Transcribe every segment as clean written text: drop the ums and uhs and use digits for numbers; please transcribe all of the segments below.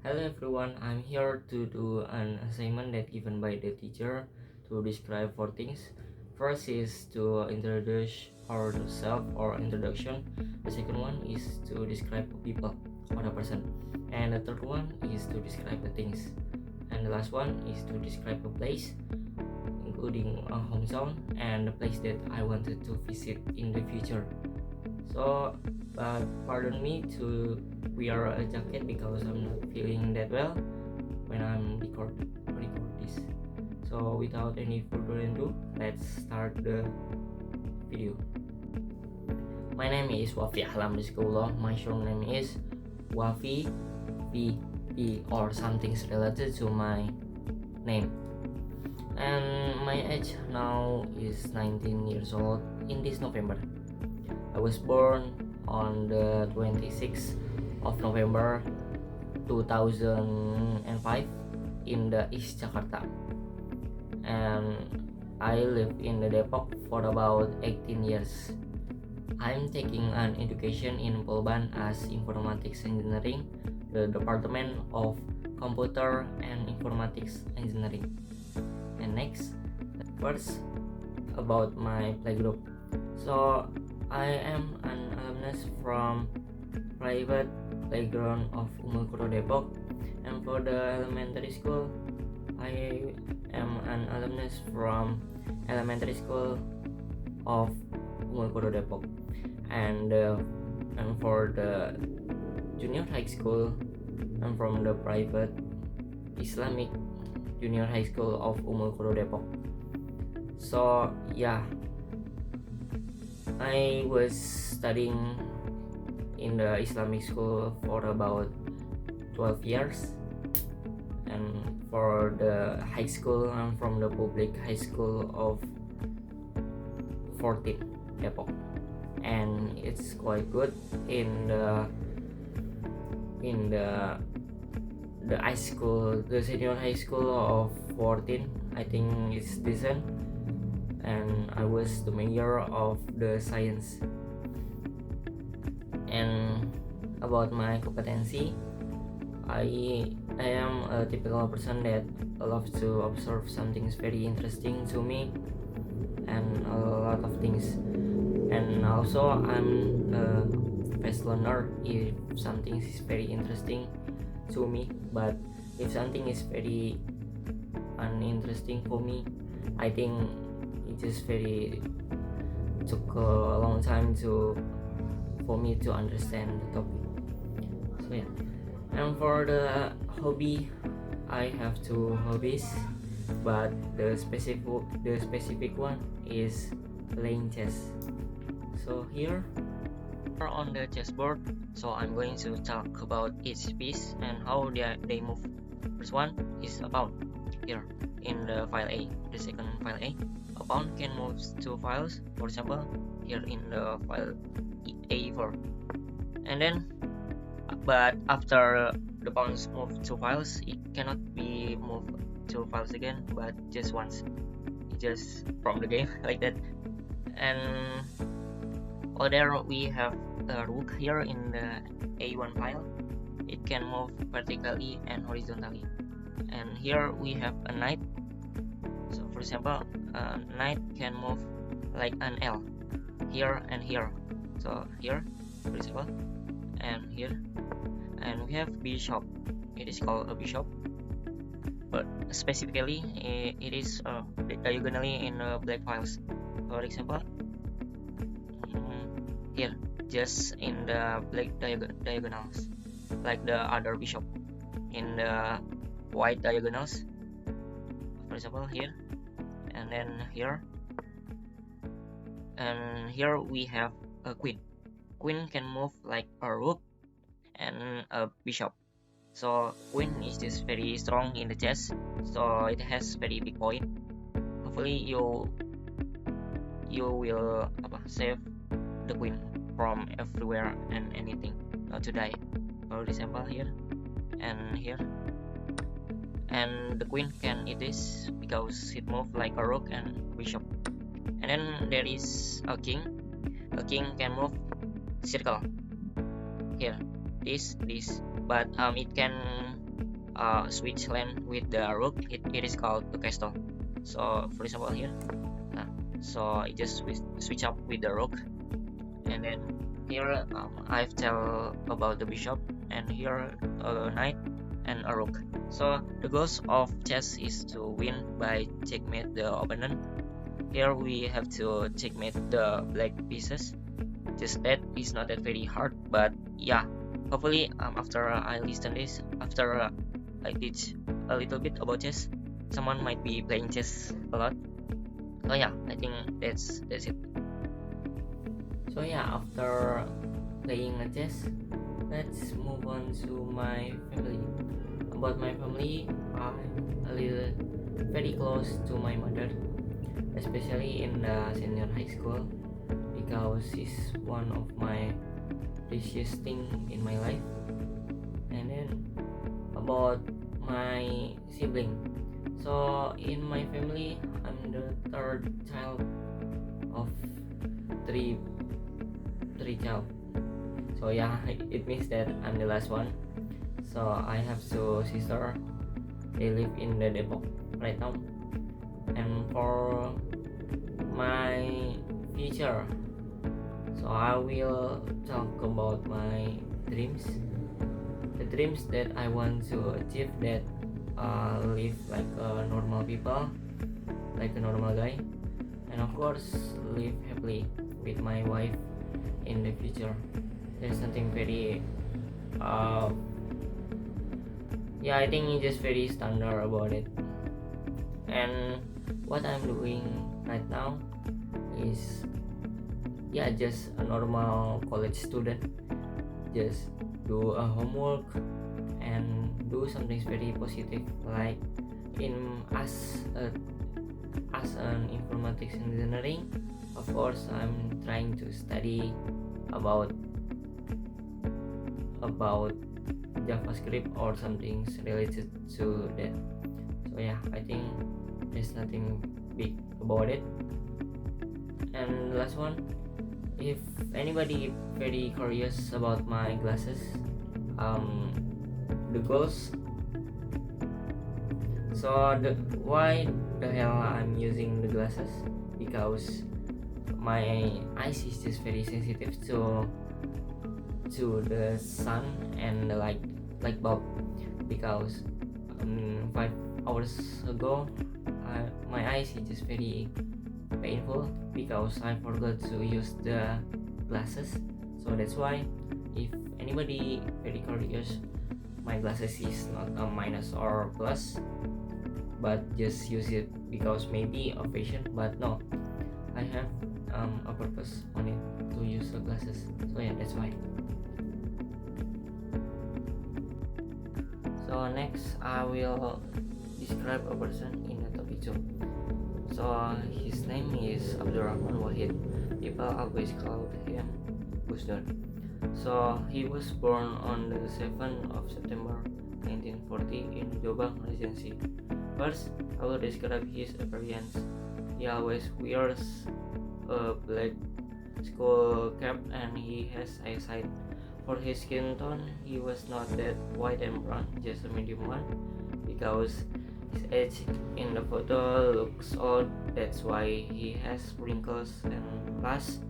Hello everyone, I'm here to do an assignment that given by the teacher to describe four things. First is to introduce ourselves or introduction. The second one is to describe people or a person. And the third one is to describe the things. And the last one is to describe a place, including a hometown and a place that I wanted to visit in the future. So, pardon me to wear a jacket because I'm not feeling that well when I'm record this. So, without any further ado, let's start the video. My name is Wafi Alhamdulillah. My short name is Wafi VP or something related to my name. And my age now is 19 years old in this November. I was born on the 26th of November 2005 in the East Jakarta, and I lived in the Depok for about 18 years. I'm taking an education in Polban as Informatics Engineering, the Department of Computer and Informatics Engineering. And next, first about my playgroup. So I am an alumnus from private playground of Umul Kuro Depok, and for the elementary school, I am an alumnus from elementary school of Umul Kuro Depok, and for the junior high school, I'm from the private Islamic junior high school of Umul Kuro Depok. So yeah, I was studying in the Islamic school for about 12 years, and for the high school I'm from the public high school of 14 Depok, and it's quite good in the high school, the senior high school of 14. I think it's decent, and I was the major of the science. And about my competency, I am a typical person that loves to observe something very interesting to me and a lot of things. And also I'm a fast learner if something is very interesting to me, but if something is very uninteresting for me, I think it just very took a long time for me to understand the topic. So yeah, and for the hobby, I have two hobbies, but the specific one is playing chess. So here on the chessboard, so I'm going to talk about each piece and how they move. First one is a pawn. Here in the file A, the second file A, a pawn can move two files. For example, here in the file A4, and then but after the pawns move two files, it cannot be moved two files again, but just once, just from the game like that. And there we have a rook here in the A1 file. It can move vertically and horizontally. And here we have a knight. So for example, a knight can move like an L here and here. So here, for example, and here. And we have bishop. It is called a bishop, but specifically it is diagonally in black files. For example, here, just in the black diagonals, like the other bishop in the white diagonals. For example, here, and then here, and here we have a queen. Queen can move like a rook and a bishop. So queen is just very strong in the chess, so it has very big point. Hopefully you will save the queen from everywhere and anything, not to die. For example, here and here, and the queen can eat this because it moves like a rook and bishop. And then there is a king. A king can move circle here, this, but it can switch lane with the rook, it is called the castle. So for example here, uh, so it just switch up with the rook, and then here I've tell about the bishop, and here a knight and a rook. So the goals of chess is to win by checkmate the opponent. Here we have to checkmate the black pieces. Just that is not that very hard, but yeah, hopefully after I listen this, after I teach a little bit about chess, someone might be playing chess a lot. So yeah, I think that's it. So yeah, after playing a chess, let's move on to my family. About my family, I'm a little very close to my mother, especially in the senior high school, because she's one of my precious thing in my life. And then about my sibling, so in my family I'm the third child of three child. So yeah, it means that I'm the last one. So I have two sister, they live in the Depok right now. And for my future, so I will talk about my dreams, the dreams that I want to achieve, that live like a normal people, like a normal guy, and of course live happily with my wife in the future. There's something very yeah, I think it's just very standard about it. And what I'm doing right now is, yeah, just a normal college student, just do a homework and do something very positive, like in as an informatics engineering. Of course I'm trying to study about JavaScript or something related to that. So yeah, I think there's nothing big about it. And last one, if anybody very curious about my glasses, the goals, so why the hell I'm using the glasses, because my eyes is just very sensitive to the sun and the light bulb, because 5 hours ago my eyes is just very painful because I forgot to use the glasses. So that's why, if anybody very curious, my glasses is not a minus or plus, but just use it because maybe a fashion, but no, I have a purpose on it to use the glasses. So yeah, that's why. So next I will describe a person in the topic 2. So his name is Abdurrahman Wahid. People always call him Gusdur. So he was born on the 7th of September 1940 in Jombang Regency. First, I will describe his appearance. He always wears a black skull cap and he has eyesight. For his skin tone, he was not that white and brown, just a medium one, because his age in the photo looks old. That's why he has wrinkles and last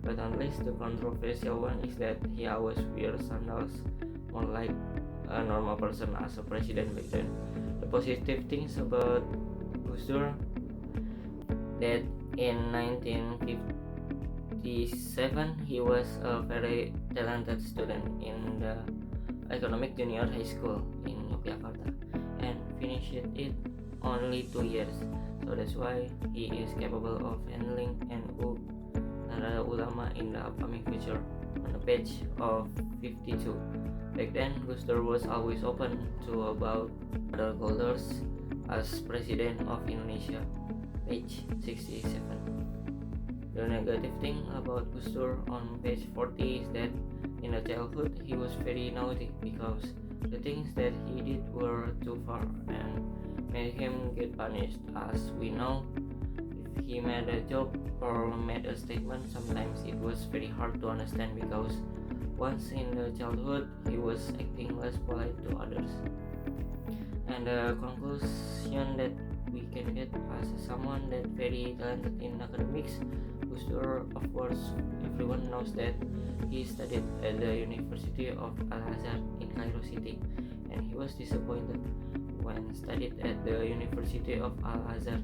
but not least, the controversial one is that he always wears sandals, more like a normal person as a president back then. The positive things about Gusdur, that in 1957 he was a very talented student in the economic junior high school in Yogyakarta and finished it only 2 years. So that's why he is capable of handling NU Nada Ulama in the upcoming future. On the page of 52, back then Gusdur was always open to about other holders as President of Indonesia. Page 67. The negative thing about Gusdur on page 40 is that in the childhood he was very naughty because the things that he did were too far and made him get punished. As we know, if he made a joke or made a statement, sometimes it was very hard to understand because once in the childhood he was acting less polite to others. And the conclusion that we can get as someone that very talented in academics, Gusdur, of course, everyone knows that he studied at the University of Al-Azhar in Cairo City, and he was disappointed when studied at the University of Al-Azhar.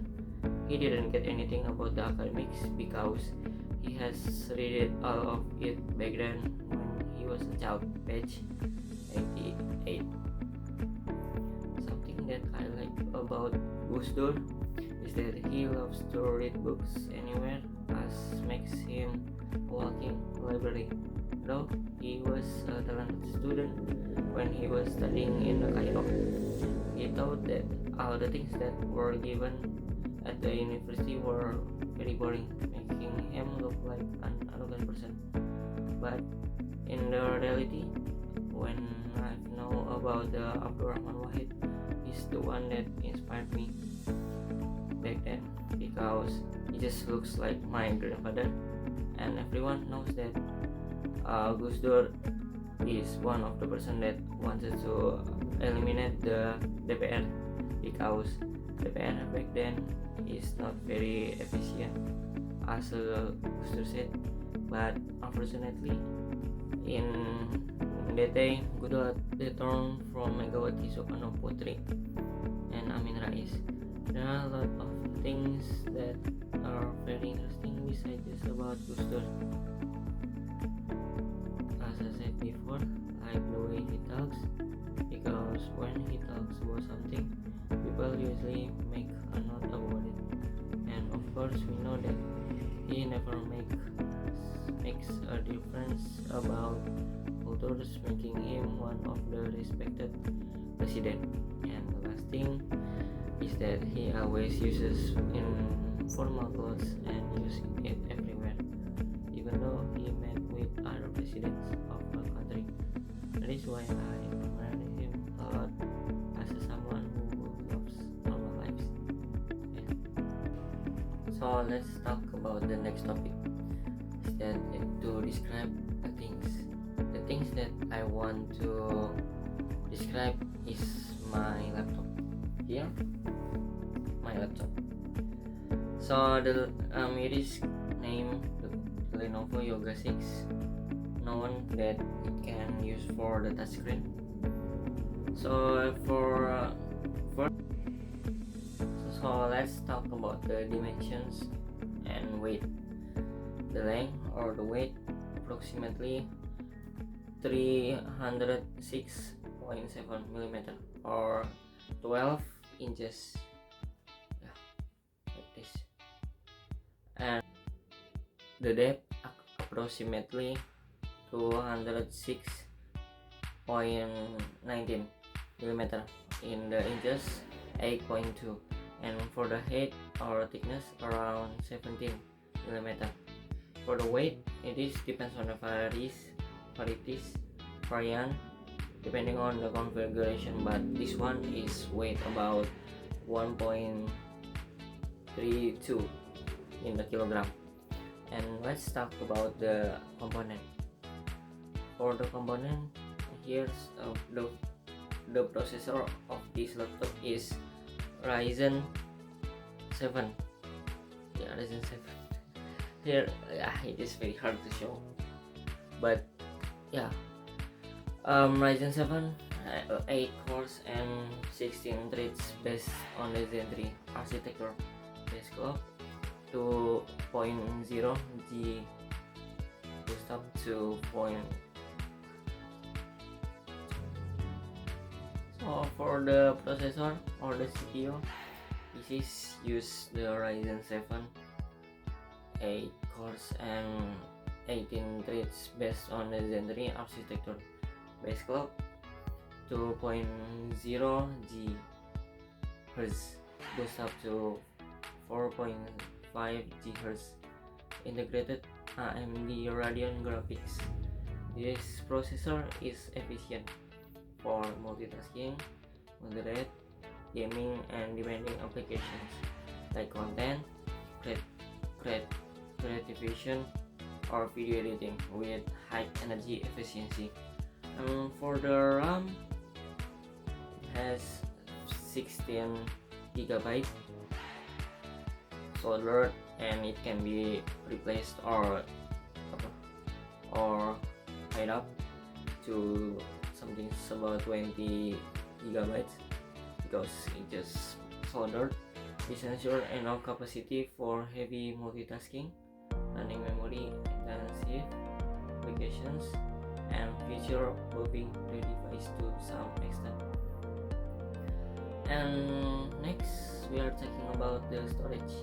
He didn't get anything about the academics because he has read all of it back then when he was a child, page 88. Something that I like about Gusdur is that he loves to read books anywhere, as makes him a walking library. Though he was a talented student when he was studying in Cairo, he thought that all the things that were given at the university were very boring, making him look like an arrogant person. But in the reality, when I know about the Abdurrahman Wahid, he's the one that inspired me back then, because he just looks like my grandfather, and everyone knows that Gusdur is one of the person that wanted to eliminate the DPR, because DPR back then is not very efficient, as Gusdur said. But unfortunately, in that day, Gusdur returned from Megawati Soekarno Putri and Amin Rais. There are a lot of things that are very interesting besides just about Gusdur. As I said before, like the way he talks, because when he talks about something, people usually make a note about it, and of course we know that he never makes a difference about cultures, making him one of the respected president. And the last thing is that he always uses informal clothes and use it everywhere, even though he met with other presidents of the country. That is why I admire him a lot as someone who loves normal lives. Yeah. So let's talk about the next topic. Is that to describe the things that I want to describe is my laptop. Here, my laptop. So it is named the Lenovo Yoga 6, known that it can use for the touchscreen. So so let's talk about the dimensions and weight. The length or the weight approximately 306.7 millimeter or 12 inches, yeah, like this. And the depth approximately 206.19 millimeter, in the inches 8.2, and for the height or thickness around 17 millimeter. For the weight, it is depends on the variant depending on the configuration, but this one is weight about 1.32 in the kilogram. And let's talk about the component. For the component, here's the processor of this laptop is Ryzen 7. Yeah, Ryzen 7. Here, it is very hard to show, but yeah, Ryzen 7 8 cores and 16 threads based on the Zen 3 architecture, base clock 2.0 G boost up to point. So for the processor or the CPU, this is use the Ryzen 7 8 cores and 18 threads based on the Zen 3 architecture, base clock 2.0 GHz, boost up to 4.5 GHz, integrated AMD Radeon graphics. This processor is efficient for multitasking, moderate gaming, and demanding applications like content creation or video editing with high energy efficiency. For the RAM, it has 16 gigabyte soldered, and it can be replaced or tied up to something about 20 gigabytes because it just soldered. This ensures enough capacity for heavy multitasking, running memory intensive applications, and future proofing the device to some extent. And next we are talking about the storage.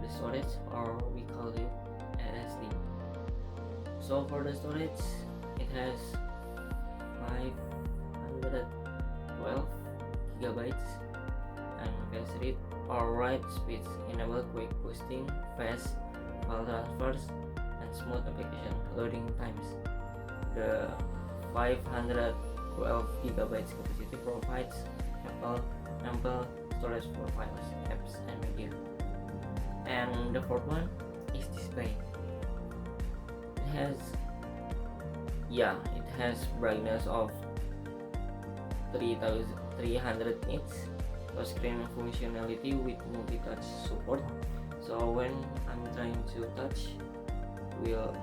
The storage, or we call it SSD. So for the storage, it has 512 gigabytes, and fast read or write speeds enable quick boosting, fast file transfers, and smooth application loading times. The 512 gigabytes capacity provides ample storage for files, apps, and media. And the fourth one is display. It has brightness of 300 nits, touchscreen functionality with multi-touch support. So when I'm trying to touch, will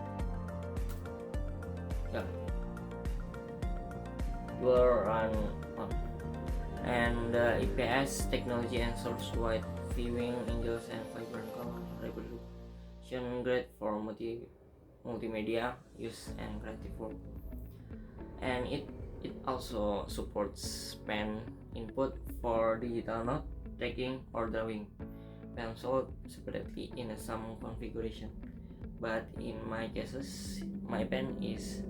run on. And IPS technology ensures wide viewing angles and vibrant color resolution, great for multimedia use and creative work. And it also supports pen input for digital note taking or drawing. Pen sold separately in some configuration, but in my cases, my pen is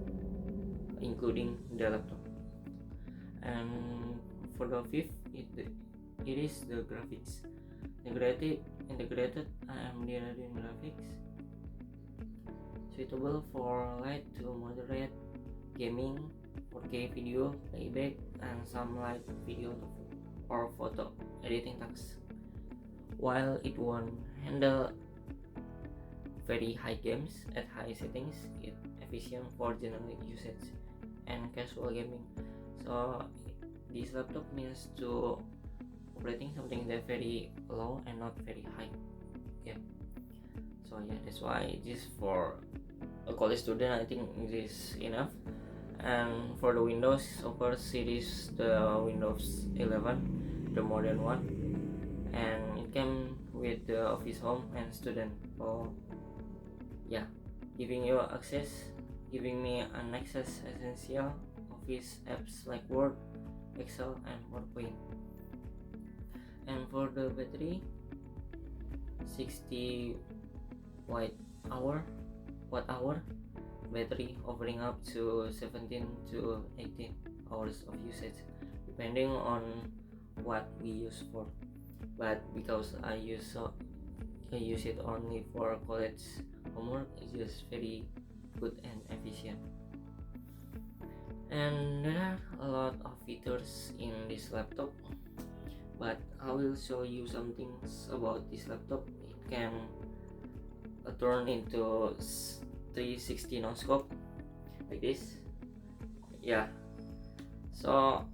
including the laptop. And for the fifth, it is the graphics. Integrated AMD Radeon graphics, suitable for light to moderate gaming, 4K video playback, and some light video or photo editing tasks. While it won't handle very high games at high settings, it's efficient for general usage and casual gaming. So this laptop means to operating something that very low and not very high. So that's why this for a college student, I think it is enough. And for the Windows, of course, it is the Windows 11, the modern one, and it came with the Office Home and Student. Giving me an access essential Office apps like Word, Excel, and PowerPoint. And for the battery, 60 watt hour battery, offering up to 17 to 18 hours of usage depending on what we use for. But because I use it only for college homework, it's just very good and efficient. And there are a lot of features in this laptop, but I will show you some things about this laptop. It can turn into 360 no scope like this. So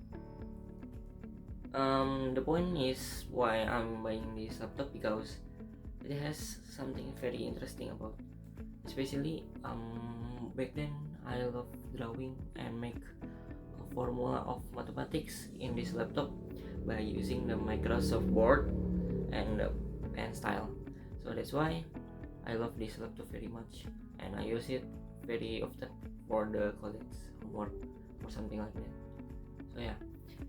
the point is why I'm buying this laptop, because it has something very interesting about, especially back then I love drawing and make a formula of mathematics in this laptop by using the Microsoft Word and the pen style. So that's why I love this laptop very much, and I use it very often for the college homework or something like that. So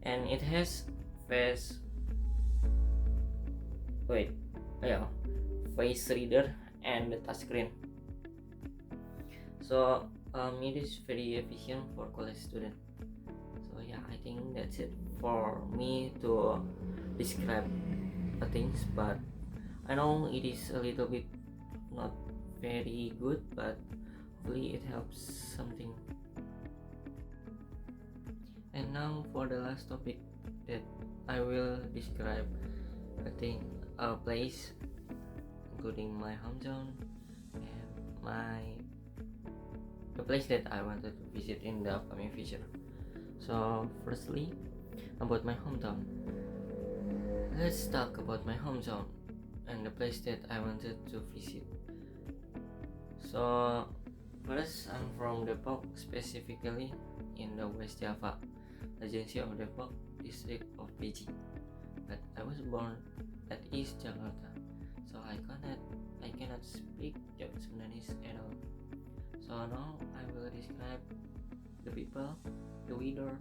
and it has face reader and the touchscreen. So it is very efficient for college student. So I think that's it for me to describe the things, but I know it is a little bit not very good, but hopefully it helps something. And now for the last topic that I will describe, I think a place including my hometown and the place that I wanted to visit in the upcoming future. So firstly, about my hometown. Let's talk about my hometown and the place that I wanted to visit. So, first, I'm from Depok, specifically in the West Java, agency of Depok, district of Beijing. But I was born at East Jakarta, so I cannot speak Sundanese at all. So now I will describe the people, the weather,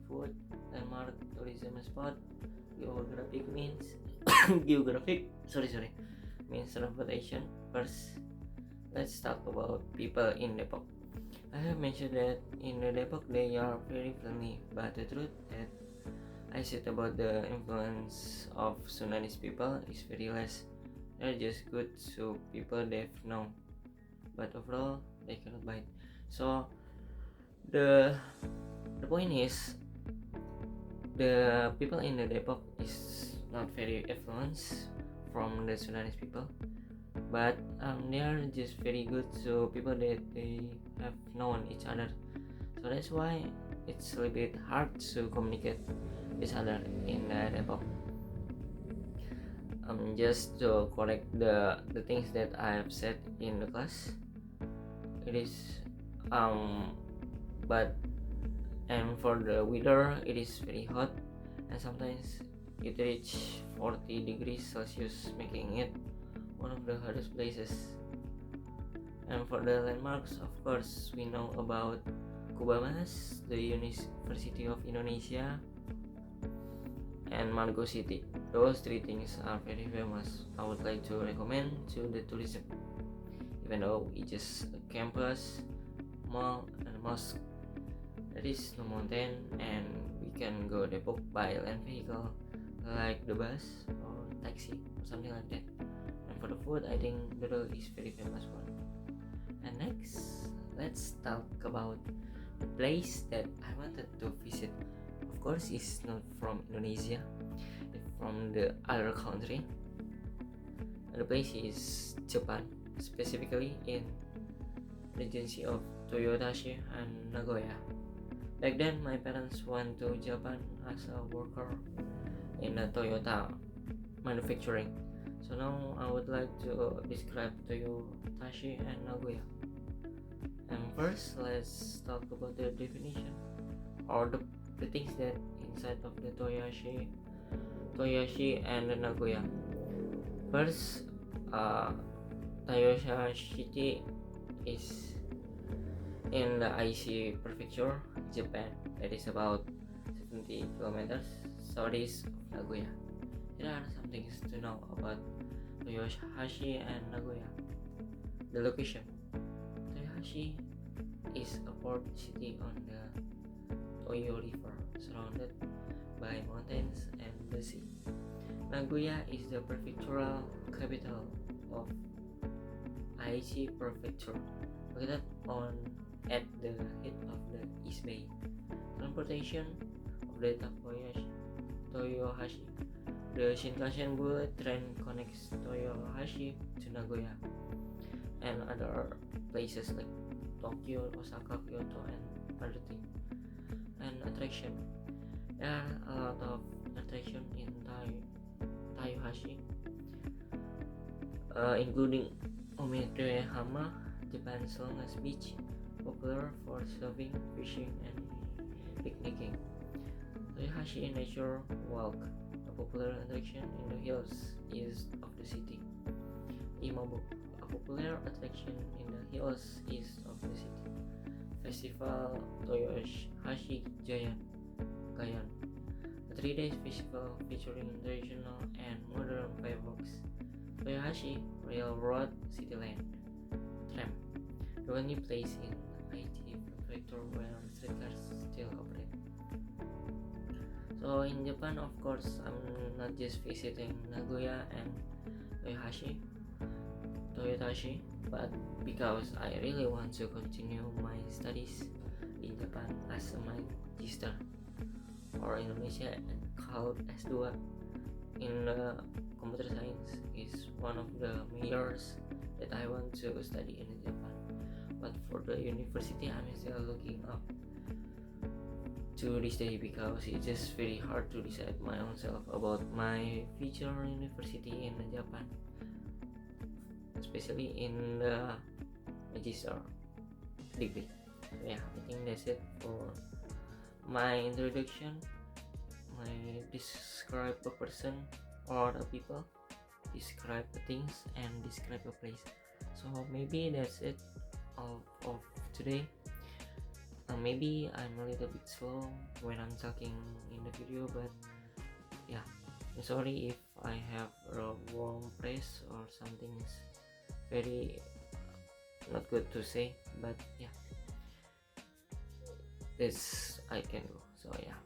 food, landmark, tourism spot, geographic means geographic means transportation. First, let's talk about people in Depok. I have mentioned that in the Depok they are very friendly, but the truth that I said about the influence of Sundanese people is very less. They're just good to people they've known, but overall they cannot bite. So the the point is the people in the Depok is not very influenced from the Sundanese people, but they are just very good to people that they have known each other. So that's why it's a little bit hard to communicate each other in the Depok. Just to correct the things that I have said in the class, it is but and for the weather it is very hot and sometimes it reach 40 degrees Celsius, making it one of the hottest places. And for the landmarks, of course, we know about Kubamas, the University of Indonesia, and Margo City. Those three things are very famous. I would like to recommend to the tourism, even though it's just a campus, mall, and mosque. There is no mountain, and we can go Depok by land vehicle like the bus or taxi or something like that. And for the food, I think noodle is very famous one. And next, let's talk about the place that I wanted to visit. Of course, it's not from Indonesia, it's from the other country. And the place is Japan, specifically in the agency of Toyotashi and Nagoya. Back then, my parents went to Japan as a worker in the Toyota manufacturing. So now I would like to describe Toyotashi and Nagoya. And first, let's talk about the definition or the things that inside of the Toyotashi and the Nagoya. First, Toyotashi is in the Aichi Prefecture, Japan. That is about 70 kilometers southeast of Nagoya. There are some things to know about Toyotashi and Nagoya. The location. Toyotashi is a port city on the Toyo River, surrounded by mountains and the sea. Nagoya is the prefectural capital of Aichi Prefecture, located at the head of the East Bay. Transportation of the Toyohashi. The Shinkansen bullet train connects Toyohashi to Nagoya and other places like Tokyo, Osaka, Kyoto, and other things. And attraction. There are a lot of attraction in Toyohashi, including Omiyatehama, Japan's longest beach, popular for surfing, fishing, and picnicking. Toyohashi Nature Walk, a popular attraction in the hills east of the city. Imabu, a popular attraction in the hills east of the city. Festival Toyohashi Gayan, a 3-day festival featuring traditional and modern fireworks. Toyohashi Railroad Cityland Tram, the only place in Aichi Prefecture where streetcars still operate. So in Japan, of course, I'm not just visiting Nagoya and Toyotashi, but because I really want to continue my studies in Japan as a magister, or in Indonesia called S2 in computer science, is one of the majors that I want to study in Japan. But for the university, I'm still looking up. to this day, because it's just very hard to decide my own self about my future university in Japan, especially in the magister degree. So yeah, I think that's it for my introduction. I describe a person or a people, describe the things, and describe a place. So maybe that's it of today. Maybe I'm a little bit slow when I'm talking in the video, but yeah, I'm sorry if I have a wrong phrase or something's very not good to say, but yeah, this I can do. So yeah,